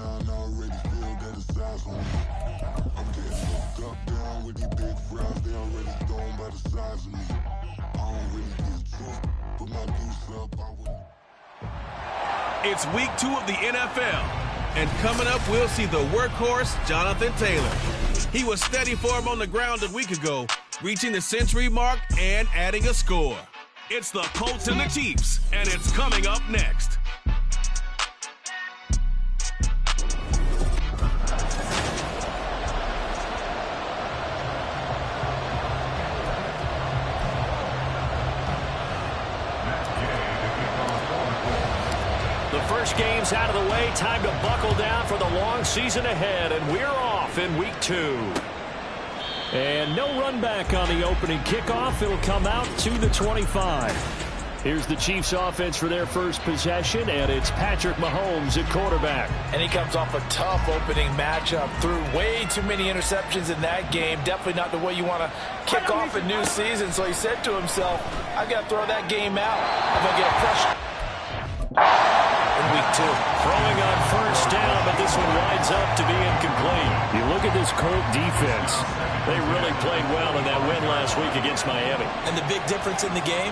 down, I already feel that it's eyes on me. I'm getting looked up, down with these big frowns, they already thrown by the size of me. I don't really get too, put my goose up, I would. It's week 2 of the NFL, and coming up, we'll see the workhorse, Jonathan Taylor. He was steady for him on the ground a week ago, reaching the century mark and adding a score. It's the Colts and the Chiefs, and it's coming up next. First game's out of the way. Time to buckle down for the long season ahead, and we're off in week 2. And no run back on the opening kickoff. It'll come out to the 25. Here's the Chiefs offense for their first possession, and it's Patrick Mahomes at quarterback. And he comes off a tough opening matchup. Threw way too many interceptions in that game. Definitely not the way you want to kick off a new season. So he said to himself, I've got to throw that game out. I'm going to get a fresh week 2. Throwing on first down, but this one winds up to be incomplete. You look at this Colt defense. They really played well in that win last week against Miami. And the big difference in the game,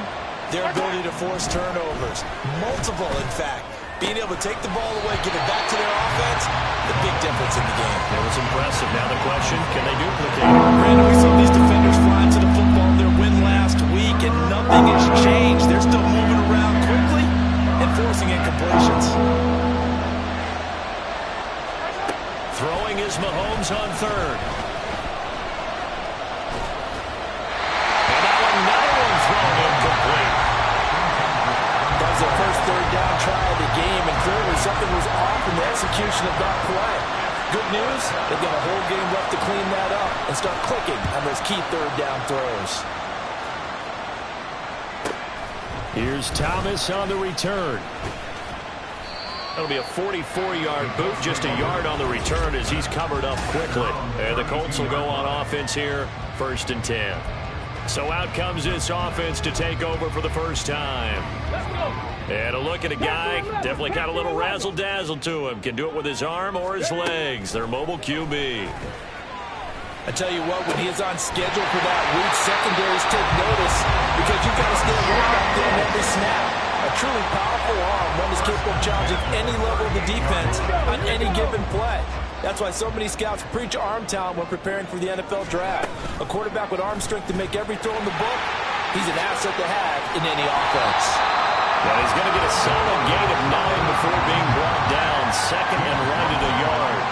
their ability to force turnovers. Multiple, in fact. Being able to take the ball away, give it back to their offense, the big difference in the game. It was impressive. Now the question, can they duplicate it? Brandon, we saw these defenders flying to the football in their win last week, and nothing has changed. They're still moving around quickly and forcing incompletions. Throwing is Mahomes on third. And now another one thrown incomplete. That was their first third down try of the game, and clearly something was off in the execution of that play. Good news, they've got a whole game left to clean that up and start clicking on those key third down throws. Here's Thomas on the return. That'll be a 44-yard boot, just a yard on the return as he's covered up quickly. And the Colts will go on offense here, 1st and 10. So out comes this offense to take over for the first time. Let's go. And a look at a guy, definitely got a little razzle-dazzle to him. Can do it with his arm or his legs. Their mobile QB. I tell you what, when he is on schedule for that week, secondaries take notice because you've got to stay right back there on every snap. A truly powerful arm, one is capable of challenging any level of the defense on any given play. That's why so many scouts preach arm talent when preparing for the NFL draft. A quarterback with arm strength to make every throw in the book, he's an asset to have in any offense. Well, he's going to get a solid gain of 9 before being brought down. Second and right at a yard.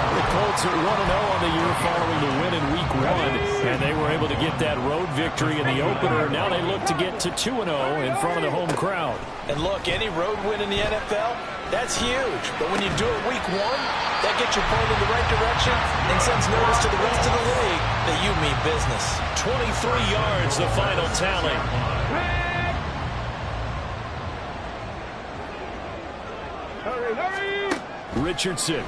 The Colts are 1-0 on the year following the win in week 1, and they were able to get that road victory in the opener. Now they look to get to 2-0 in front of the home crowd. And look, any road win in the NFL, that's huge. But when you do it week 1, that gets you pointed in the right direction and sends notice to the rest of the league that you mean business. 23 yards, the final tally. Richardson.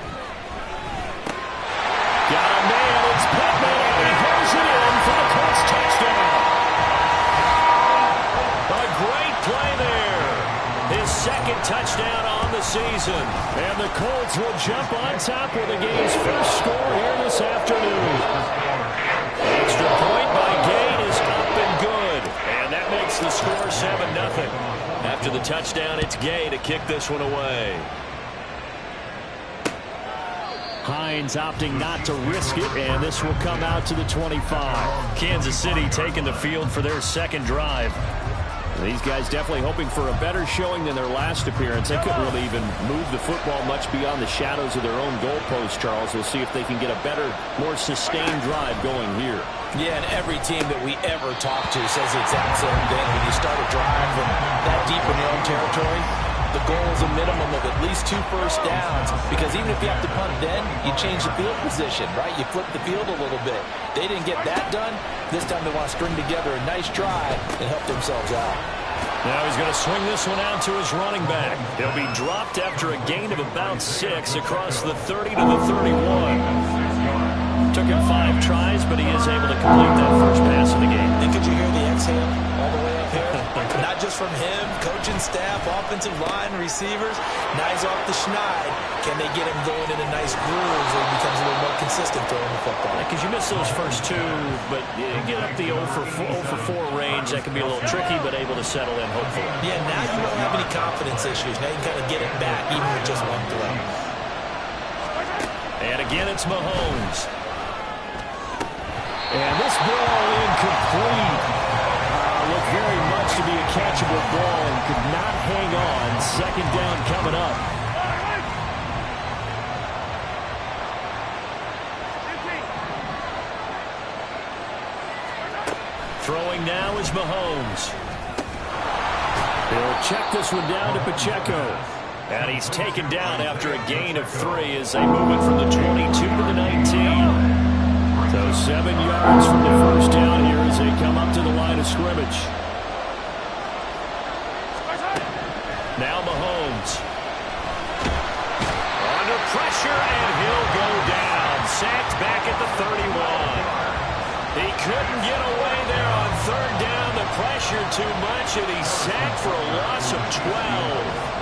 Got a man, it's Pittman, and he goes it in for the Colts touchdown. A great play there. His second touchdown on the season. And the Colts will jump on top with the game's first score here this afternoon. Extra point by Gay is up and good. And that makes the score 7-0. After the touchdown, it's Gay to kick this one away. Hines opting not to risk it, and this will come out to the 25. Kansas City taking the field for their second drive. These guys definitely hoping for a better showing than their last appearance. They couldn't really even move the football much beyond the shadows of their own goalpost, Charles. We'll see if they can get a better, more sustained drive going here. Yeah, and every team that we ever talk to says the exact same thing. When you start a drive from that deep in your own territory, the goal is a minimum of at least 2 first downs, because even if you have to punt then, you change the field position, right? You flip the field a little bit. They didn't get that done. This time they want to string together a nice drive and help themselves out. Now he's going to swing this one out to his running back. He'll be dropped after a gain of about 6 across the 30 to the 31. Took him 5 tries, but he is able to complete that first pass of the game. And could you hear the exhale all the way up here? Not just from him, coaching staff, offensive line, receivers. Now he's off the schneid. Can they get him going in a nice groove so he becomes a little more consistent throwing the football? Because you miss those first two, but you get up the 0 for 4 range. That can be a little tricky, but able to settle in, hopefully. Yeah, now you won't have any confidence issues. Now you can kind of get it back, even with just one throw. And again, it's Mahomes. And this ball incomplete. Looked very much to be a catchable ball and could not hang on. Second down coming up. Throwing now is Mahomes. He'll check this one down to Pacheco. And he's taken down after a gain of 3 as they move it from the 22 to the 19. So 7 yards from the first down here as they come up to the line of scrimmage. Now Mahomes. Under pressure, and he'll go down. Sacked back at the 31. He couldn't get away there on third down. The pressure too much, and he's sacked for a loss of 12.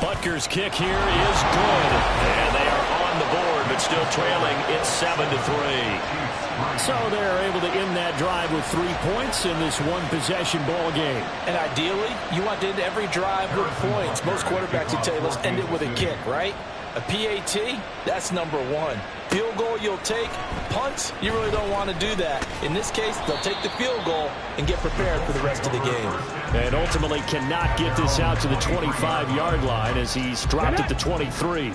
Butker's kick here is good. And they are on the board, but still trailing. It's 7-3. So they're able to end that drive with 3 points in this one-possession ball game. And ideally, you want to end every drive with points. Most quarterbacks would tell you, let's end it with a kick, right? A PAT, that's number 1. Field goal you'll take. Punts, you really don't want to do that. In this case, they'll take the field goal and get prepared for the rest of the game. And ultimately cannot get this out to the 25-yard line as he's dropped at the 23.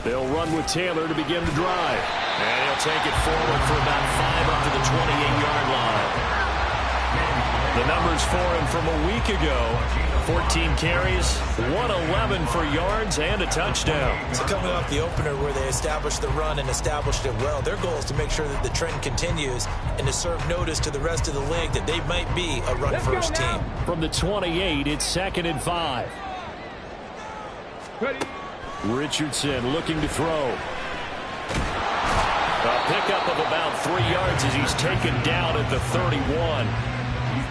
They'll run with Taylor to begin the drive. And he'll take it forward for about 5 up to the 28-yard line. The numbers for him from a week ago: 14 carries, 111 for yards, and a touchdown. So coming off the opener where they established the run and established it well, their goal is to make sure that the trend continues and to serve notice to the rest of the league that they might be a run-first team. From the 28, it's 2nd and 5. Richardson looking to throw. A pickup of about 3 yards as he's taken down at the 31.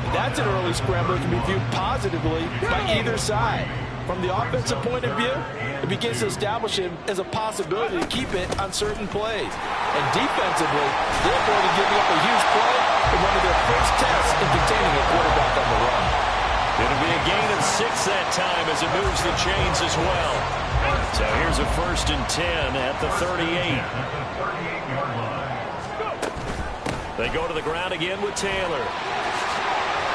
That's an early scrambler that can be viewed positively by either side. From the offensive point of view, it begins to establish him as a possibility to keep it on certain plays. And defensively, they're going to give up a huge play in one of their first tests in containing a quarterback on the run. It'll be a gain of 6 that time as it moves the chains as well. So here's a 1st and 10 at the 38. They go to the ground again with Taylor.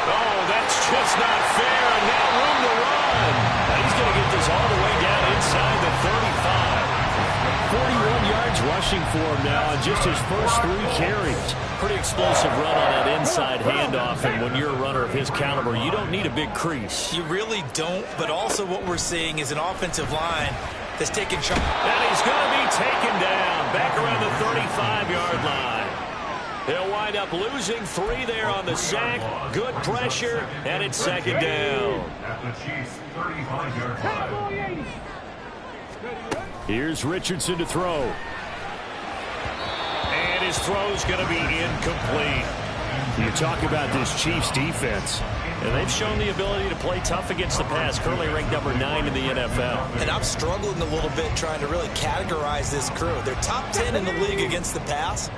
Oh, that's just not fair, and now room to run. And he's going to get this all the way down inside the 35. 41 yards rushing for him now on just his first 3 carries. Pretty explosive run on that inside handoff, and when you're a runner of his caliber, you don't need a big crease. You really don't, but also what we're seeing is an offensive line that's taking charge. And he's going to be taken down back around the 35-yard line. They'll wind up losing 3 there on the sack. Good pressure, and it's 2nd down. Here's Richardson to throw. And his throw's going to be incomplete. You talk about this Chiefs defense. And they've shown the ability to play tough against the pass, currently ranked number 9 in the NFL. And I'm struggling a little bit trying to really categorize this crew. They're top 10 in the league against the pass,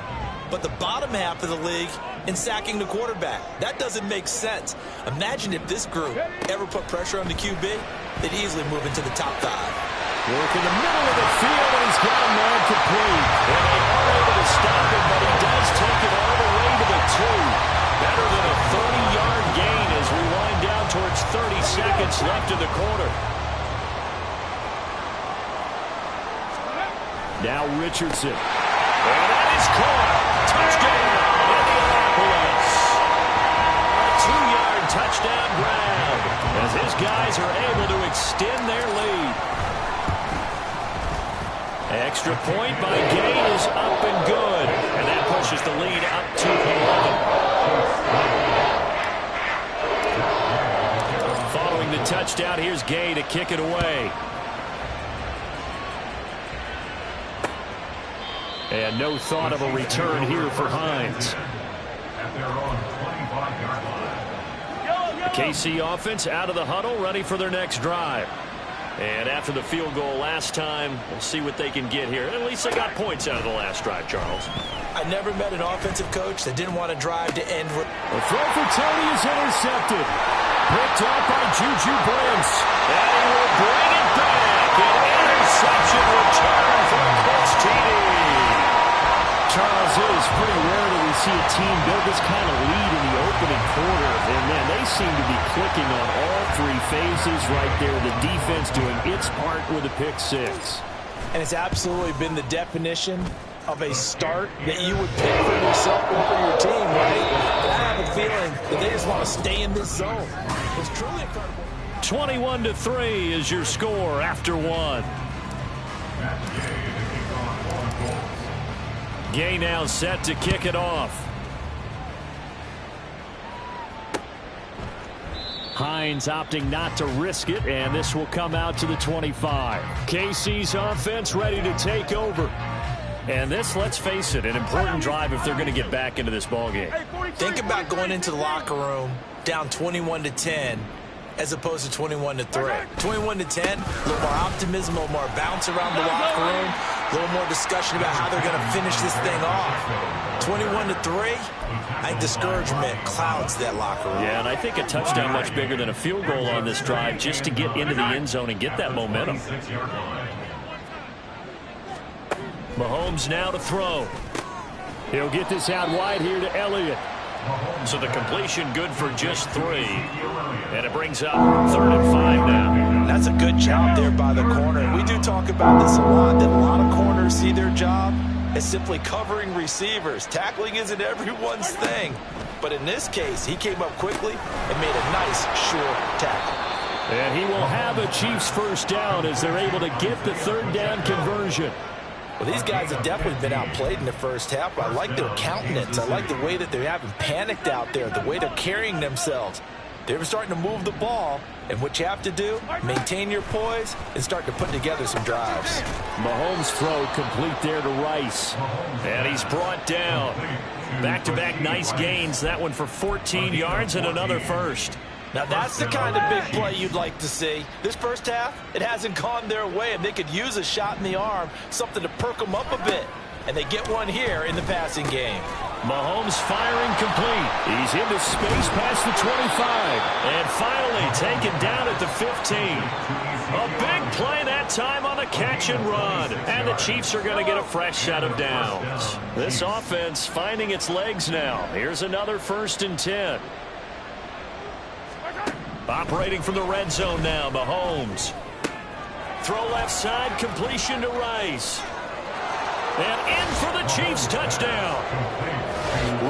but the bottom half of the league in sacking the quarterback. That doesn't make sense. Imagine if this group ever put pressure on the QB, they'd easily move into the top 5. Work in the middle of the field, and he's got a man complete. And they are able to stop him, but he does take it all the way to the 2. Better than a 30-yard gain as we wind down towards 30 seconds left in the quarter. Now Richardson. And that is caught. Touchdown, Indianapolis. A 2-yard touchdown grab as his guys are able to extend their lead. Extra point by Gay is up and good. And that pushes the lead up to 11. Following the touchdown, here's Gay to kick it away. And no thought of a return here for Hines. The KC offense out of the huddle, ready for their next drive. And after the field goal last time, we'll see what they can get here. At least they got points out of the last drive, Charles. I never met an offensive coach that didn't want to drive to end. The throw for Tony is intercepted. Picked up by Juju Brents. And he will bring it back. An interception return for Chris TD. Charles, it is pretty rare that we see a team build this kind of lead in the opening quarter. And, man, they seem to be clicking on all three phases right there. The defense doing its part with a pick six. And it's absolutely been the definition of a start that you would pick for yourself or for your team, right? But I have a feeling that they just want to stay in this zone. It's truly incredible. 21-3 is your score after one. Gay now set to kick it off. Hines opting not to risk it, and this will come out to the 25. KC's offense ready to take over. And this, let's face it, an important drive if they're going to get back into this ballgame. Think about going into the locker room down 21-10 as opposed to 21-3. 21-10, a little more optimism, a little more bounce around the locker room, a little more discussion about how they're going to finish this thing off. 21-3, I think discouragement clouds that locker room. Yeah, and I think a touchdown much bigger than a field goal on this drive just to get into the end zone and get that momentum. Mahomes now to throw. He'll get this out wide here to Elliott. So the completion good for just 3. And it brings up 3rd and 5 now. That's a good job there by the corner. We do talk about this a lot, that a lot of corners see their job as simply covering receivers. Tackling isn't everyone's thing. But in this case, he came up quickly and made a nice, sure tackle. And he will have a Chiefs first down as they're able to get the 3rd down conversion. Well, these guys have definitely been outplayed in the first half. I like their countenance. I like the way that they haven't panicked out there, the way they're carrying themselves. They're starting to move the ball, and what you have to do, maintain your poise and start to put together some drives. Mahomes' throw complete there to Rice. And he's brought down. Back-to-back nice gains. That one for 14 yards and another first. Now, that's the kind of big play you'd like to see. This first half, it hasn't gone their way, and they could use a shot in the arm, something to perk them up a bit. And they get one here in the passing game. Mahomes firing complete. He's into space past the 25. And finally taken down at the 15. A big play that time on a catch and run. And the Chiefs are going to get a fresh set of downs. This offense finding its legs now. Here's another 1st and 10. Operating from the red zone now, Mahomes. Throw left side, completion to Rice. And in for the Chiefs touchdown.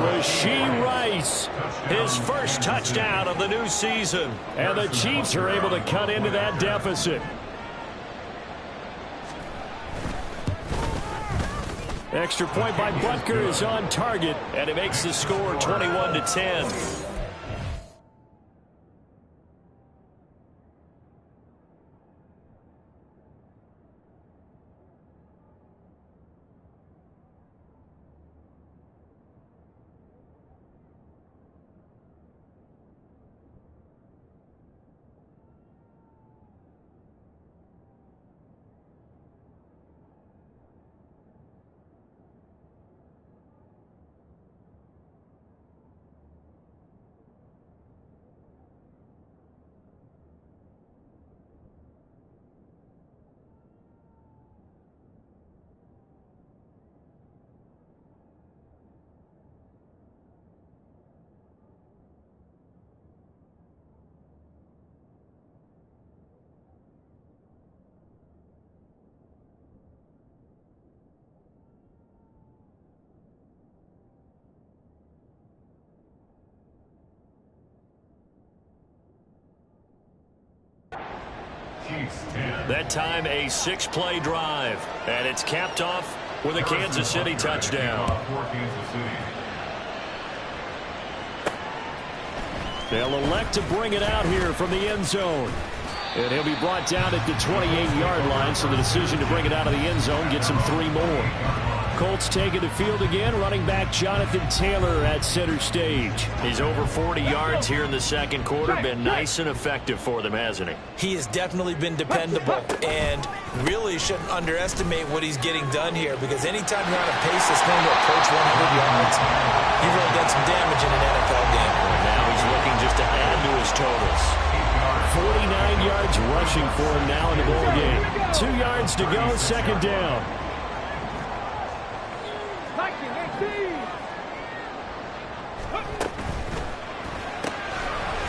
Rashee Rice, his first touchdown of the new season. And the Chiefs are able to cut into that deficit. Extra point by Butker is on target, and it makes the score 21-10. That time a 6-play drive, and it's capped off with a Kansas City touchdown. They'll elect to bring it out here from the end zone. And he'll be brought down at the 28-yard line, so the decision to bring it out of the end zone gets him 3 more. Colts taking the field again. Running back Jonathan Taylor at center stage. He's over 40 yards here in the second quarter. Been nice and effective for them, hasn't he? He has definitely been dependable, and really shouldn't underestimate what he's getting done here, because anytime you're on a pace that's going to approach 100 yards, you've really done some damage in an NFL game. And now he's looking just to add to his totals. 49 yards rushing for him now in the ball game. 2 yards to go, second down.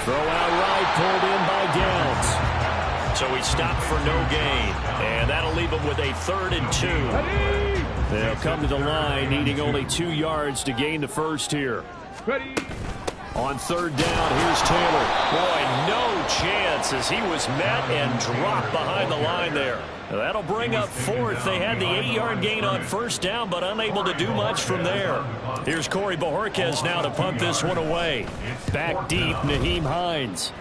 Throw out right, pulled in by Downs. So he stopped for no gain, and that'll leave him with a 3rd and 2. They'll come to the line, needing only 2 yards to gain the first here. On 3rd down, here's Taylor. Boy, no chance as he was met and dropped behind the line there. That'll bring up 4th. They had the 8-yard gain on 1st down, but unable to do much from there. Here's Corey Bojorquez now to punt this one away. Back deep, Nyheim Hines.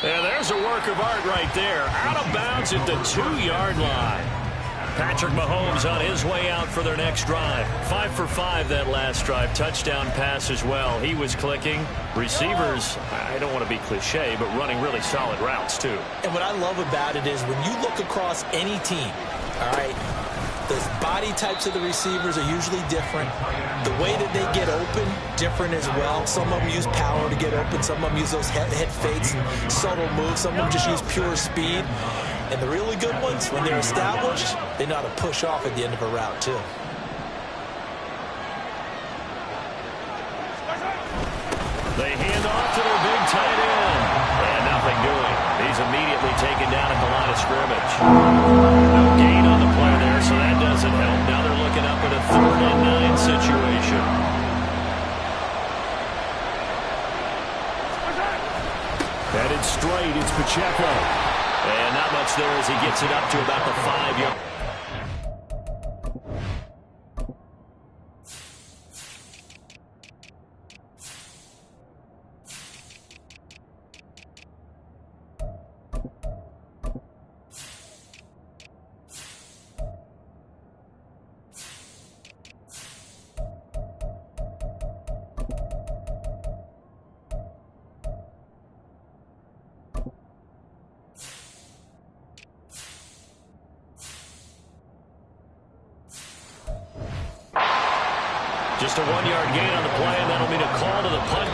And there's a work of art right there. Out of bounds at the 2-yard line. Patrick Mahomes on his way out for their next drive. 5 for 5 that last drive. Touchdown pass as well. He was clicking. Receivers, I don't want to be cliche, but running really solid routes too. And what I love about it is when you look across any team, all right, the body types of the receivers are usually different. The way that they get open, different as well. Some of them use power to get open. Some of them use those head fakes and subtle moves. Some of them just use pure speed. And the really good ones, when they're established, they know how to push off at the end of a route, too. They hand off to their big tight end. And nothing doing. He's immediately taken down at the line of scrimmage. No gain on the play there, so that doesn't help. Now they're looking up at a 3rd and 9 situation. Headed straight, it's Pacheco. And not much there as he gets it up to about the 5-yard. Just a 1-yard gain on the play, and that'll mean a call to the punt.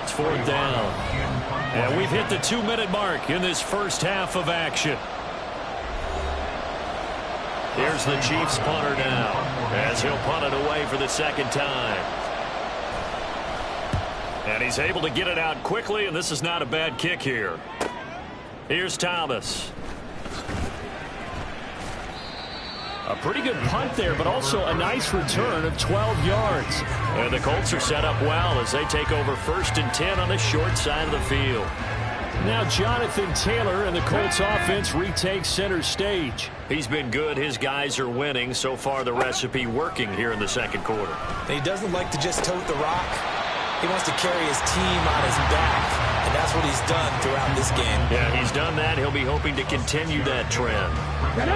It's 4th down. And we've hit the 2-minute mark in this first half of action. Here's the Chiefs punter now, as he'll punt it away for the second time. And he's able to get it out quickly, and this is not a bad kick here. Here's Thomas. A pretty good punt there, but also a nice return of 12 yards. And the Colts are set up well as they take over 1st and 10 on the short side of the field. Now Jonathan Taylor and the Colts offense retakes center stage. He's been good. His guys are winning. So far, the recipe working here in the second quarter. And he doesn't like to just tote the rock. He wants to carry his team on his back, and that's what he's done throughout this game. Yeah, he's done that. He'll be hoping to continue that trend.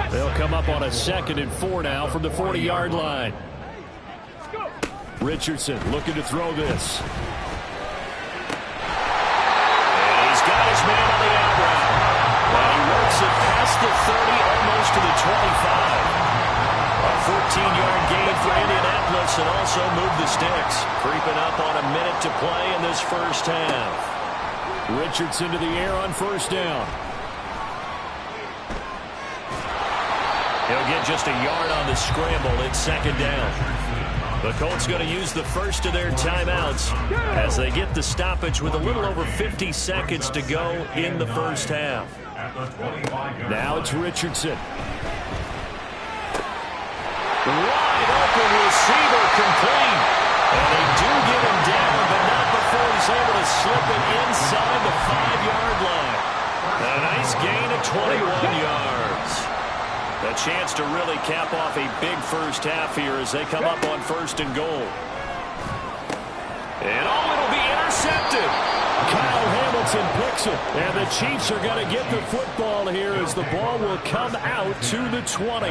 They'll come up on a 2nd and 4 now from the 40-yard line. Richardson looking to throw this. And he's got his man on the out route. And he works it past the 30, almost to the 25. A 14-yard gain for Indianapolis and also moved the sticks. Creeping up on a minute to play in this first half. Richardson to the air on 1st down. He'll get just a yard on the scramble. It's 2nd down. The Colts going to use the first of their timeouts as they get the stoppage with a little over 50 seconds to go in the first half. Now it's Richardson. Wide open receiver complete. And they do get him down, but not before he's able to slip it inside the 5-yard line. A nice gain of 21 yards. A chance to really cap off a big first half here as they come up on 1st and goal. And it'll be intercepted. Kyle Hamilton picks it. And the Chiefs are going to get the football here as the ball will come out to the 20.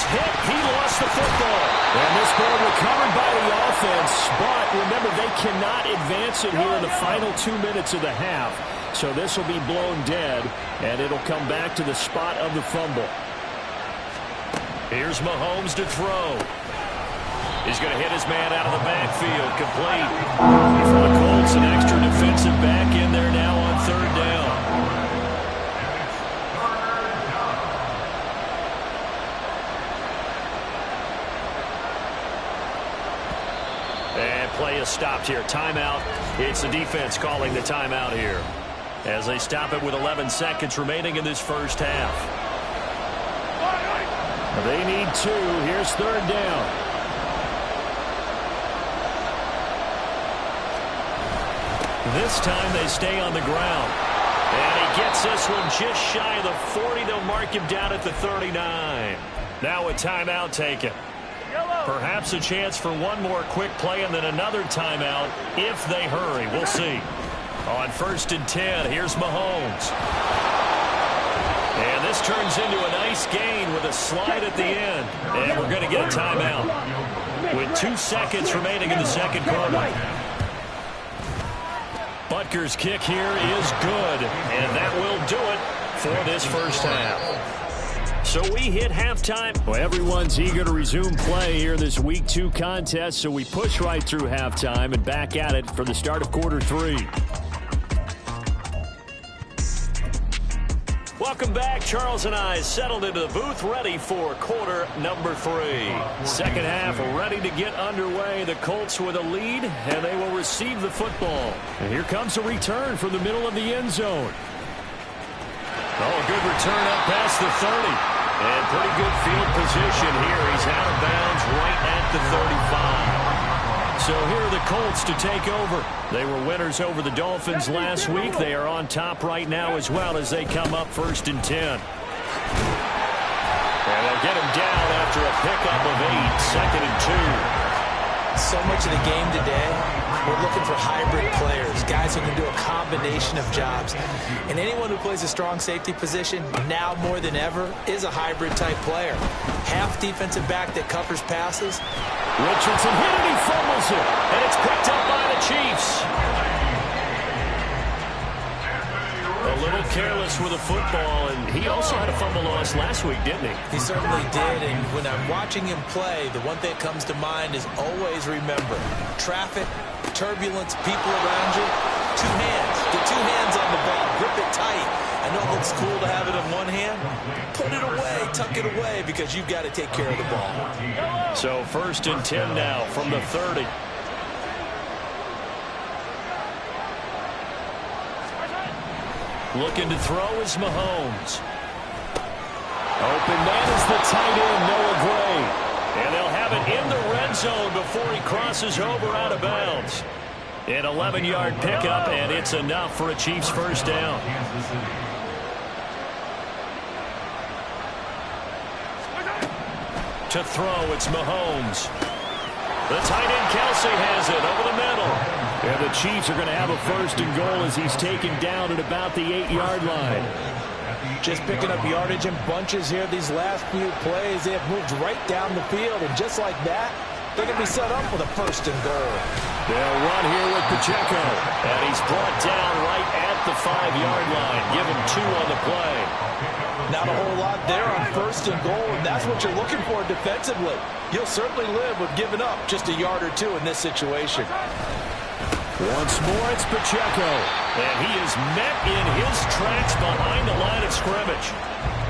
Hit. He lost the football. And this ball recovered by the offense. But remember, they cannot advance it here in the final 2 minutes of the half. So this will be blown dead, and it'll come back to the spot of the fumble. Here's Mahomes to throw. He's going to hit his man out of the backfield. Complete. For the Colts, an extra defensive back in there now on 3rd down. Play is stopped here. Timeout. It's the defense calling the timeout here as they stop it with 11 seconds remaining in this first half. They need 2. Here's 3rd down. This time they stay on the ground. And he gets this one just shy of the 40. They'll mark him down at the 39. Now a timeout taken. Perhaps a chance for one more quick play and then another timeout if they hurry. We'll see. On 1st and 10, here's Mahomes. And this turns into a nice gain with a slide at the end. And we're going to get a timeout with 2 seconds remaining in the second quarter. Butker's kick here is good, and that will do it for this first half. So we hit halftime. Well, everyone's eager to resume play here in this Week 2 contest, so we push right through halftime and back at it for the start of quarter 3. Welcome back. Charles and I settled into the booth ready for quarter number 3. Second half ready to get underway. The Colts with a lead, and they will receive the football. And here comes a return from the middle of the end zone. Oh, good return up past the 30. And pretty good field position here. He's out of bounds right at the 35. So here are the Colts to take over. They were winners over the Dolphins last week. They are on top right now as well as they come up 1st and 10. And they'll get him down after a pickup of 8, 2nd and 2. So much of the game today, we're looking for hybrid players, guys who can do a combination of jobs. And anyone who plays a strong safety position, now more than ever, is a hybrid-type player. Half defensive back that covers passes. Richardson hit it, he fumbles it, and it's picked up by the Chiefs. A little careless with the football, and he also had a fumble loss last week, didn't he? He certainly did, and when I'm watching him play, the one thing that comes to mind is always remember, traffic, turbulence, people around you, 2 hands. Get 2 hands on the ball. Grip it tight. I know it looks cool to have it in one hand. Put it away, tuck it away, because you've got to take care of the ball. So 1st and 10 now from the 30. Looking to throw is Mahomes. Open man is the tight end, Noah Gray. And they'll have it in the red zone before he crosses over out of bounds. An 11-yard pickup, and it's enough for a Chiefs first down. To throw, it's Mahomes. The tight end, Kelsey, has it over the middle. And the Chiefs are going to have a 1st and goal as he's taken down at about the 8-yard line. Just picking up yardage in bunches here these last few plays. They have moved right down the field, and just like that, they're going to be set up with a 1st and goal. They'll run here with Pacheco, and he's brought down right at the 5-yard line. Give him 2 on the play. Not a whole lot there on 1st and goal, and that's what you're looking for defensively. You'll certainly live with giving up just a yard or 2 in this situation. Once more, it's Pacheco. And he is met in his tracks behind the line of scrimmage.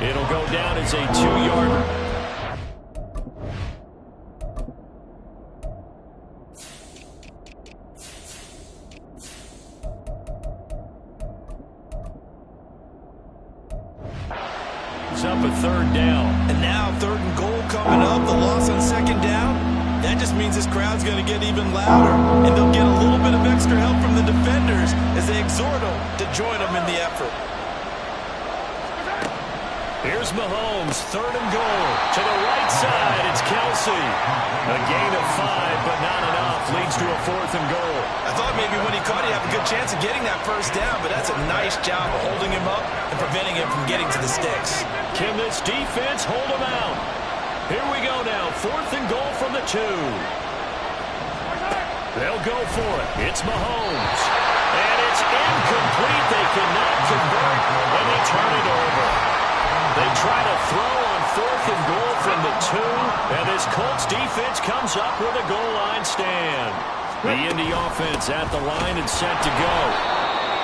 It'll go down as a 2-yarder. well. And now 3rd and goal coming up. The loss on 2nd down. That just means this crowd's going to get even louder. And they'll get a little bit of extra help from the defenders as they exhort them to join them in the effort. Here's Mahomes, 3rd and goal. To the right side, it's Kelsey. A gain of 5, but not enough. Leads to a 4th and goal. I thought maybe when he caught it, he'd have a good chance of getting that 1st down, but that's a nice job of holding him up and preventing him from getting to the sticks. Can this defense hold him out? Here we go now, 4th and goal from the 2. They'll go for it. It's Mahomes. And it's incomplete. They cannot convert, and they turn it over. They try to throw on 4th and goal from the 2, and this Colts defense comes up with a goal line stand. The Indy offense at the line and set to go.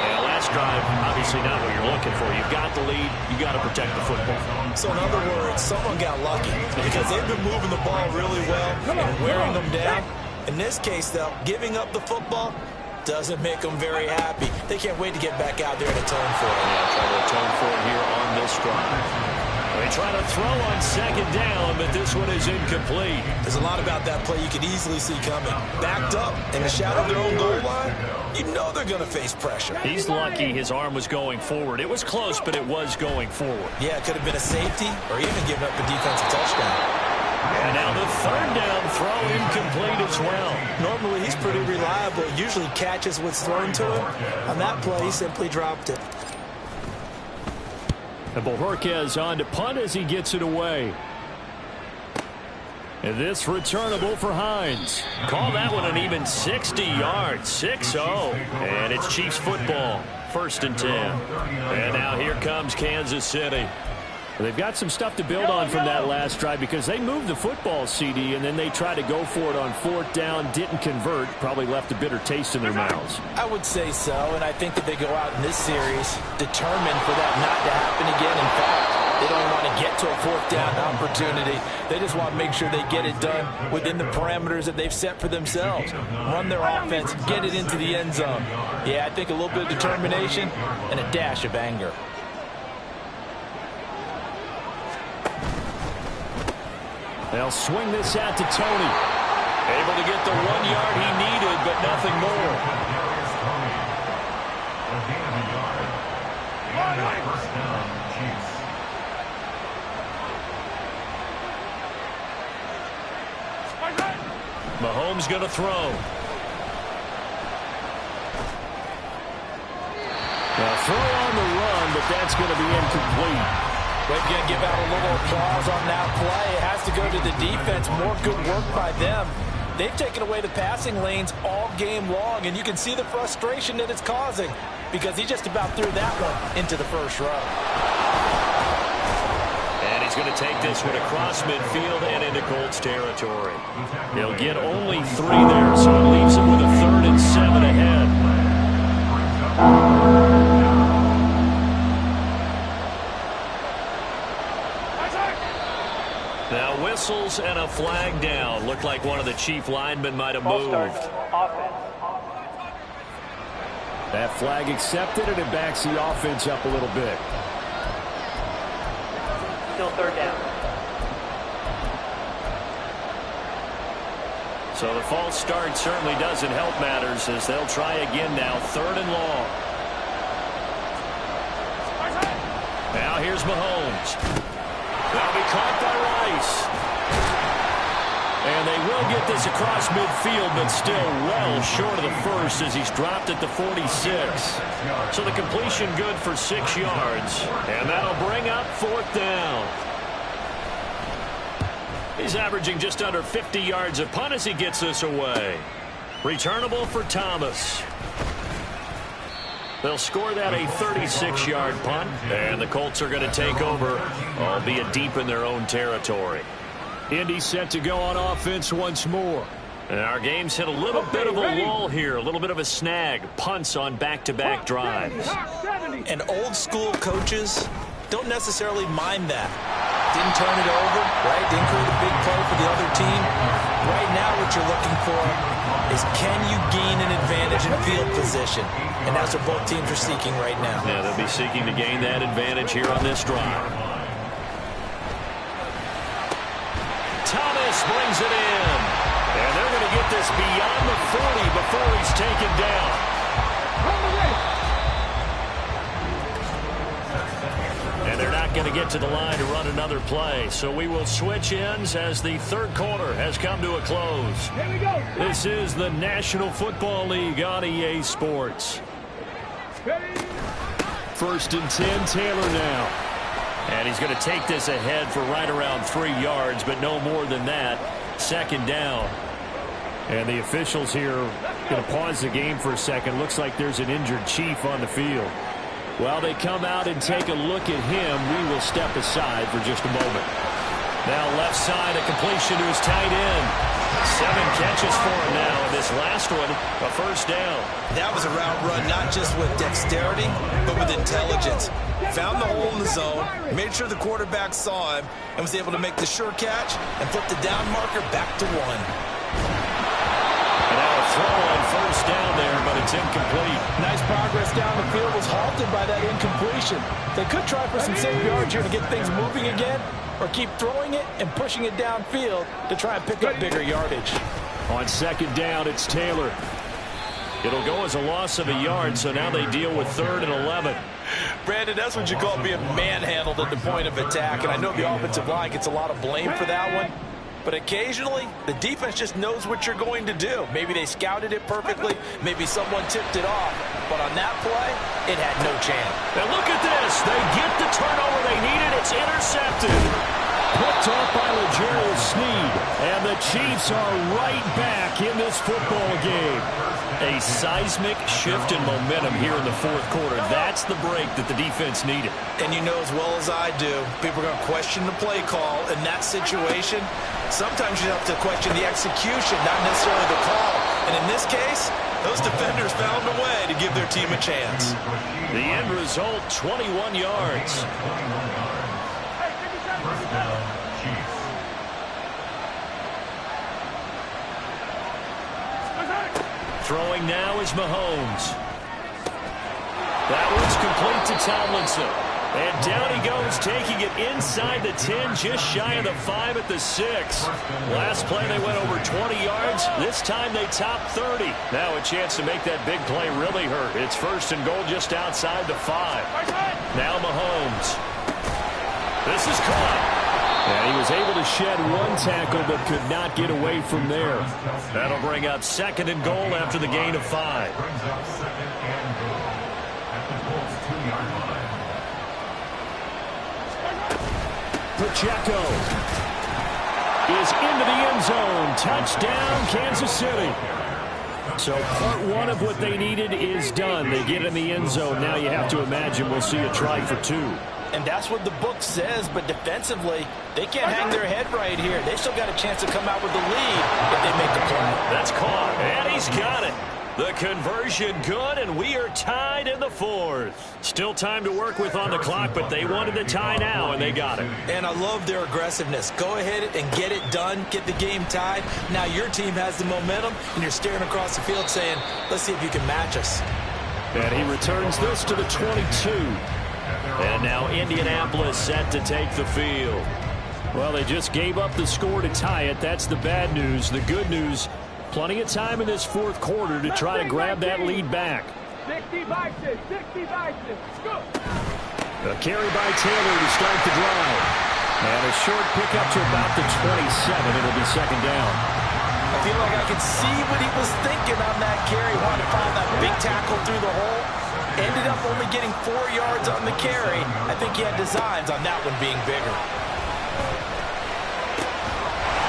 And last drive, obviously not what you're looking for. You've got the lead. You've got to protect the football. So in other words, someone got lucky because they've been moving the ball really well and wearing them down. In this case, though, giving up the football doesn't make them very happy. They can't wait to get back out there and atone for it. Yeah, try to atone for it here on this drive. They try to throw on 2nd down, but this one is incomplete. There's a lot about that play you could easily see coming. Backed up in the shadow of their own goal line, you know they're going to face pressure. He's lucky his arm was going forward. It was close, but it was going forward. Yeah, it could have been a safety or even giving up a defensive touchdown. And now the 3rd down throw incomplete as well. Normally he's pretty reliable. Usually catches what's thrown to him. On that play, he simply dropped it. And Bojorquez on to punt as he gets it away. And this returnable for Hines. Call that one an even 60 yards. 6-0. And it's Chiefs football. 1st and 10. And now here comes Kansas City. They've got some stuff to build on from that last drive because they moved the football, CD, and then they tried to go for it on 4th down, didn't convert, probably left a bitter taste in their mouths. I would say so, and I think that they go out in this series determined for that not to happen again. In fact, they don't want to get to a 4th down opportunity. They just want to make sure they get it done within the parameters that they've set for themselves. Run their offense, get it into the end zone. Yeah, I think a little bit of determination and a dash of anger. They'll swing this out to Tony. Able to get the 1 yard he needed, but nothing more. Mahomes going to throw. Now throw on the run, but that's going to be incomplete. We're going to give out a little applause on that play. It has to go to the defense. More good work by them. They've taken away the passing lanes all game long, and you can see the frustration that it's causing because he just about threw that one into the 1st row. And he's going to take this one across midfield and into Colts territory. He'll get only 3 there, so it leaves him with a 3rd and 7 ahead. Now whistles and a flag down. Looked like one of the Chief linemen might have moved. That flag accepted, and it backs the offense up a little bit. Still 3rd down. So the false start certainly doesn't help matters as they'll try again now. 3rd and long. Now here's Mahomes. That'll be caught by Rice. And they will get this across midfield, but still well short of the 1st as he's dropped at the 46. So the completion good for 6 yards. And that'll bring up 4th down. He's averaging just under 50 yards a punt as he gets this away. Returnable for Thomas. They'll score that a 36-yard punt, and the Colts are going to take over, albeit deep in their own territory. Indy set to go on offense once more. And our game's hit a little bit of a lull here, a little bit of a snag. Punts on back-to-back drives. And old-school coaches don't necessarily mind that. Didn't turn it over, right? Didn't create a big play for the other team. Right now what you're looking for is can you gain an advantage in field position? And that's what both teams are seeking right now. Yeah, they'll be seeking to gain that advantage here on this drive. springs it in. And they're going to get this beyond the 40 before he's taken down. And they're not going to get to the line to run another play. So we will switch ends as the third quarter has come to a close. Here we go. This is the National Football League on EA Sports. Ready? 1st and 10, Taylor now. And he's going to take this ahead for right around 3 yards, but no more than that. 2nd down. And the officials here going to pause the game for a second. Looks like there's an injured Chief on the field. While they come out and take a look at him, we will step aside for just a moment. Now left side, a completion to his tight end. 7 catches for him now, and this last one, a 1st down. That was a route run, not just with dexterity, but with intelligence. Found the hole in the zone, made sure the quarterback saw him, and was able to make the sure catch and flip the down marker back to 1. And now a throw on 1st down there, but it's incomplete. Nice progress down the field, was halted by that incompletion. They could try for some safe yards here to get things moving again, or keep throwing it and pushing it downfield to try and pick up bigger yardage. On 2nd down, it's Taylor. It'll go as a loss of a yard, so now they deal with 3rd and 11. Brandon, that's what you call being manhandled at the point of attack, and I know the offensive line gets a lot of blame for that one. But occasionally, the defense just knows what you're going to do. Maybe they scouted it perfectly. Maybe someone tipped it off. But on that play, it had no chance. And look at this. They get the turnover they needed. It's intercepted. Picked off by L'Jarius Sneed. And the Chiefs are right back in this football game. A seismic shift in momentum here in the 4th quarter. That's the break that the defense needed. And you know as well as I do, people are going to question the play call in that situation. Sometimes you have to question the execution, not necessarily the call. And in this case, those defenders found a way to give their team a chance. The end result, 21 yards. Throwing now is Mahomes. That one's complete to Tomlinson. And down he goes, taking it inside the 10, just shy of the 5 at the 6. Last play they went over 20 yards. This time they top 30. Now a chance to make that big play really hurt. It's 1st and goal just outside the 5. Now Mahomes. This is caught. And he was able to shed 1 tackle but could not get away from there. That'll bring up 2nd and goal after the gain of 5. Pacheco is into the end zone. Touchdown, Kansas City. So part 1 of what they needed is done. They get in the end zone. Now you have to imagine we'll see a try for 2. And that's what the book says, but defensively, they can't hang their head right here. They still got a chance to come out with the lead if they make a play. That's caught, and he's got it. The conversion good, and we are tied in the 4th. Still time to work with on the clock, but they wanted the tie now, and they got it. And I love their aggressiveness. Go ahead and get it done, get the game tied. Now your team has the momentum, and you're staring across the field saying, let's see if you can match us. And he returns this to the 22. And now Indianapolis set to take the field. Well, they just gave up the score to tie it. That's the bad news. The good news, plenty of time in this 4th quarter to try to grab that lead back. 60 by 6, 60 by 6. Go. A carry by Taylor to start the drive. And a short pickup to about the 27. It'll be 2nd down. I feel like I can see what he was thinking on that carry. Wanted to find that big tackle through the hole. Ended up only getting 4 yards on the carry. I think he had designs on that one being bigger.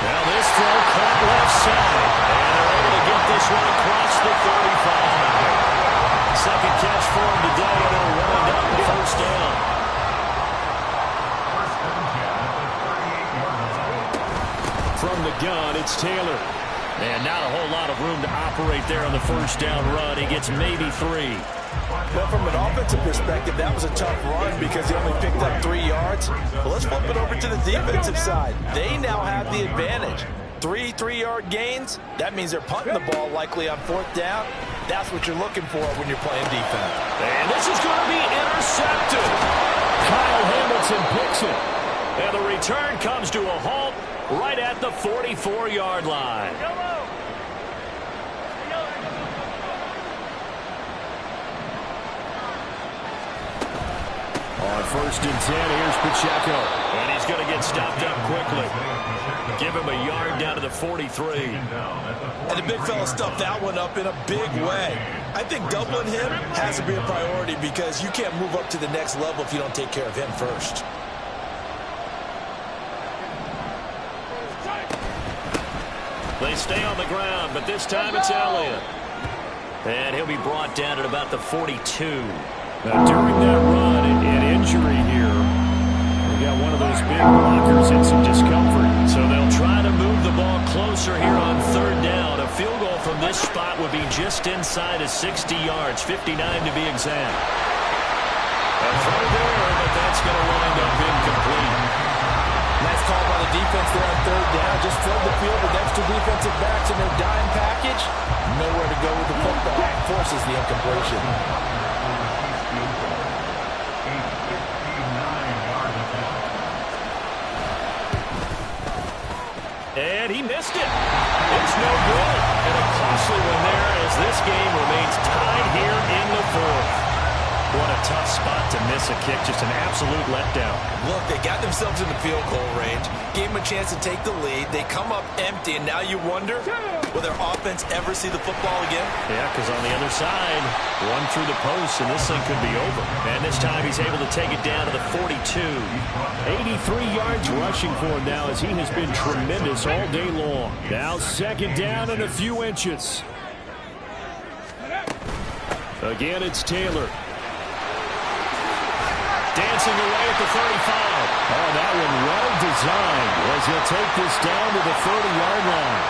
Now this throw caught left side. And they're able to get this one across the 35. 2nd catch for him today, and it'll wind up the 1st down. From the gun, it's Taylor. And not a whole lot of room to operate there on the 1st down run. He gets maybe 3. Well, from an offensive perspective, that was a tough run because he only picked up 3 yards. Well, let's flip it over to the defensive side. They now have the advantage. 3 3-yard gains, that means they're punting the ball likely on 4th down. That's what you're looking for when you're playing defense. And this is going to be intercepted. Kyle Hamilton picks it. And the return comes to a halt right at the 44-yard line. On 1st and 10, here's Pacheco. And he's going to get stopped up quickly. Give him a yard down to the 43. And the big fella stuffed that one up in a big way. I think doubling him has to be a priority because you can't move up to the next level if you don't take care of him first. They stay on the ground, but this time it's Elliott. And he'll be brought down at about the 42. Now, during that run, an injury here. We got one of those big blockers in some discomfort. So they'll try to move the ball closer here on 3rd down. A field goal from this spot would be just inside of 60 yards, 59 to be exact. A throw there, but that's going to wind up incomplete. Nice call by the defense there on 3rd down. Just flood the field with extra defensive backs in their dime package. Nowhere to go with the football. Forces the incompletion. And he missed it. It's no good. And a costly one there as this game remains tied here in the 4th. What a tough spot to miss a kick. Just an absolute letdown. Look, they got themselves in the field goal range. Gave them a chance to take the lead. They come up empty, and now you wonder, will their offense ever see the football again? Yeah, because on the other side, one through the post, and this thing could be over. And this time he's able to take it down to the 42. 83 yards rushing for him now as he has been tremendous all day long. Now 2nd down and a few inches. Again, it's Taylor. Dancing away at the 35. Oh, that one well designed as he'll take this down to the 30-yard line.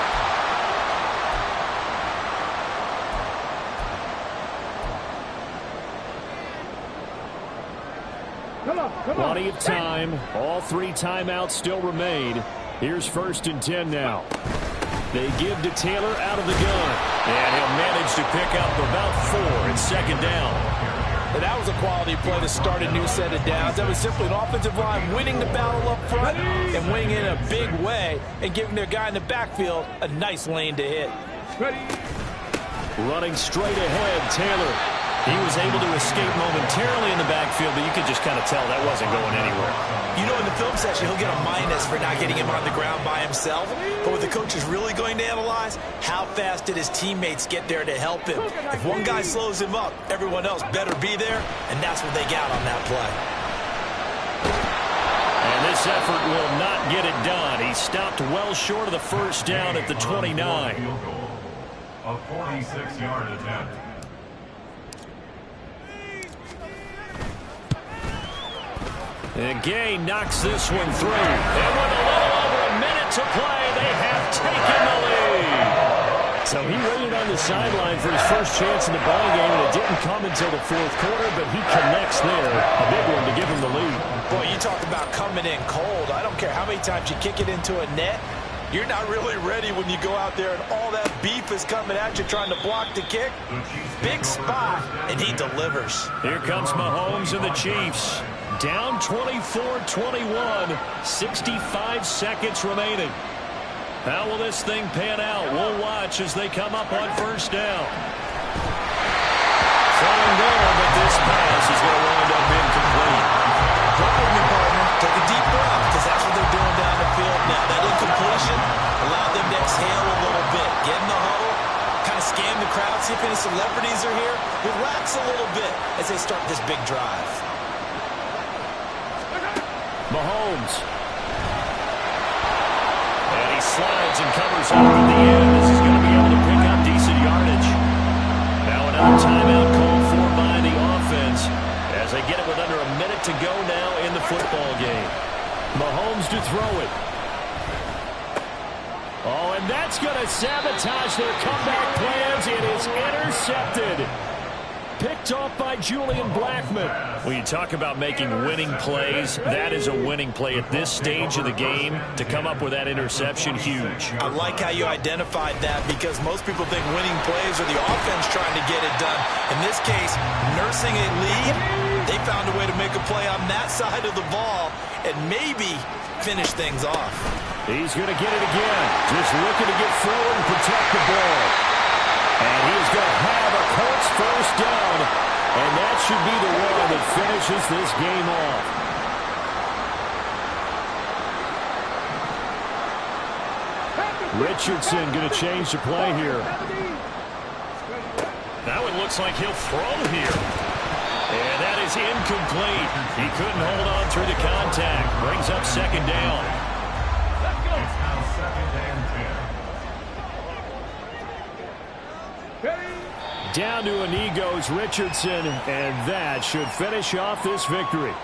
Plenty of time. All 3 timeouts still remain. Here's 1st and 10 now. They give to Taylor out of the gun. And he'll manage to pick up about 4. It's 2nd down. And that was a quality play to start a new set of downs. That was simply an offensive line winning the battle up front and winning in a big way and giving their guy in the backfield a nice lane to hit. Running straight ahead, Taylor. He was able to escape momentarily in the backfield, but you could just kind of tell that wasn't going anywhere. You know, in the film section, he'll get a minus for not getting him on the ground by himself. But what the coach is really going to analyze, how fast did his teammates get there to help him? If one guy slows him up, everyone else better be there, and that's what they got on that play. And this effort will not get it done. He stopped well short of the 1st down at the 29. A 46-yard attempt. And Gay knocks this one through. And with a little over a minute to play, they have taken the lead. So he waited on the sideline for his first chance in the ballgame, and it didn't come until the 4th quarter, but he connects there. A big one to give him the lead. Boy, you talk about coming in cold. I don't care how many times you kick it into a net. You're not really ready when you go out there and all that beef is coming at you trying to block the kick. Big spot, and he delivers. Here comes Mahomes and the Chiefs. Down 24-21, 65 seconds remaining. How will this thing pan out? We'll watch as they come up on 1st down. Throwing there, but this pass is going to wind up incomplete. Come with me, partner. Take a deep breath, because that's what they're doing down the field now. That incompletion allowed them to exhale a little bit. Get in the huddle, kind of scan the crowd, see if any celebrities are here. Relax a little bit as they start this big drive. Mahomes. And he slides and covers up at the end as he's going to be able to pick up decent yardage. Now another timeout called for by the offense as they get it with under a minute to go now in the football game. Mahomes to throw it. Oh, and that's going to sabotage their comeback plans. It is intercepted. Picked off by Julian Blackmon. When you talk about making winning plays, that is a winning play at this stage of the game. To come up with that interception, huge. I like how you identified that because most people think winning plays are the offense trying to get it done. In this case, nursing a lead, They found a way to make a play on that side of the ball and maybe finish things off. He's going to get it again. Just looking to get forward and protect the ball. And he is going to have a Colts first down. And that should be the one that finishes this game off. Richardson going to change the play here. That one looks like he'll throw here. And that is incomplete. He couldn't hold on through the contact. Brings up second down. It's now second and 10. Down to a knee goes Richardson, and that should finish off this victory.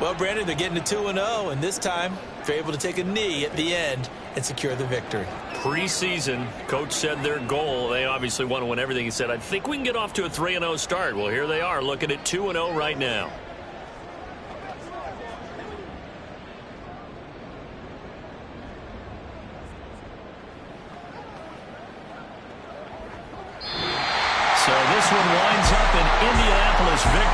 Well, Brandon, they're getting to 2-0, and this time they're able to take a knee at the end and secure the victory. Preseason, coach said their goal, they obviously want to win everything. He said, I think we can get off to a 3-0 start. Well, here they are looking at 2-0 right now. So this one winds up an Indianapolis victory.